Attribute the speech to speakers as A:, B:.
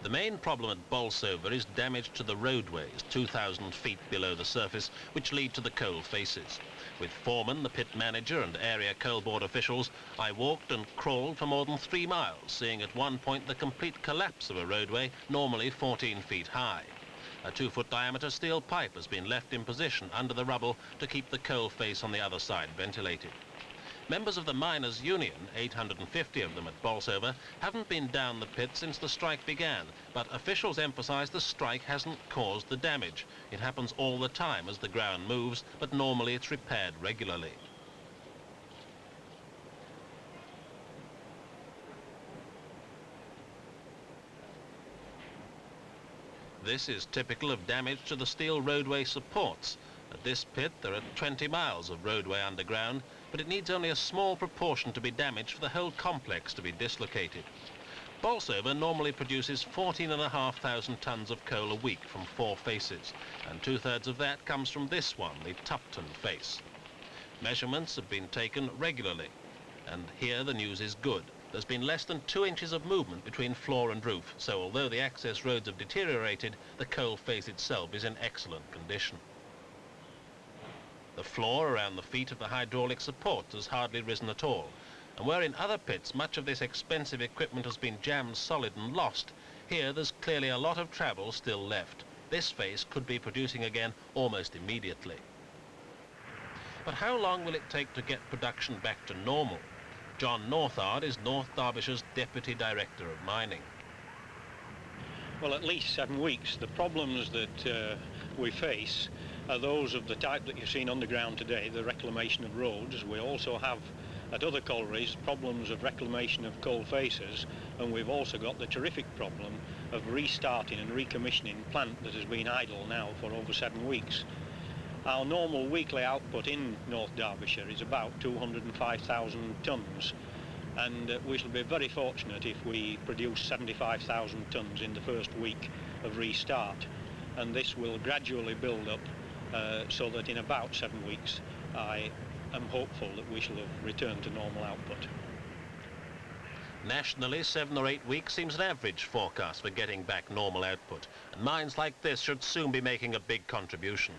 A: The main problem at Bolsover is damage to the roadways 2,000 feet below the surface, which lead to the coal faces. With foreman, the pit manager and area coal board officials, I walked and crawled for more than 3 miles, seeing at one point the complete collapse of a roadway normally 14 feet high. A 2-foot diameter steel pipe has been left in position under the rubble to keep the coal face on the other side ventilated. Members of the miners' union, 850 of them at Bolsover, haven't been down the pit since the strike began, but officials emphasise the strike hasn't caused the damage. It happens all the time as the ground moves, but normally it's repaired regularly. This is typical of damage to the steel roadway supports. At this pit there are 20 miles of roadway underground, but it needs only a small proportion to be damaged for the whole complex to be dislocated. Bolsover normally produces 14,500 tonnes of coal a week from 4 faces, and 2/3 of that comes from this one, the Tupton face. Measurements have been taken regularly, and here the news is good. There's been less than 2 inches of movement between floor and roof, so although the access roads have deteriorated, the coal face itself is in excellent condition. The floor around the feet of the hydraulic support has hardly risen at all, and where in other pits much of this expensive equipment has been jammed solid and lost, here there's clearly a lot of travel still left. This face could be producing again almost immediately. But how long will it take to get production back to normal? John Northard is North Derbyshire's Deputy Director of Mining.
B: Well, at least 7 weeks. The problems that we face are those of the type that you've seen underground today, the reclamation of roads. We also have at other collieries problems of reclamation of coal faces, and we've also got the terrific problem of restarting and recommissioning plant that has been idle now for over 7 weeks. Our normal weekly output in North Derbyshire is about 205,000 tonnes, and we shall be very fortunate if we produce 75,000 tonnes in the first week of restart, and this will gradually build up so that in about 7 weeks I am hopeful that we shall have returned to normal output.
A: Nationally, 7 or 8 weeks seems an average forecast for getting back normal output, and mines like this should soon be making a big contribution.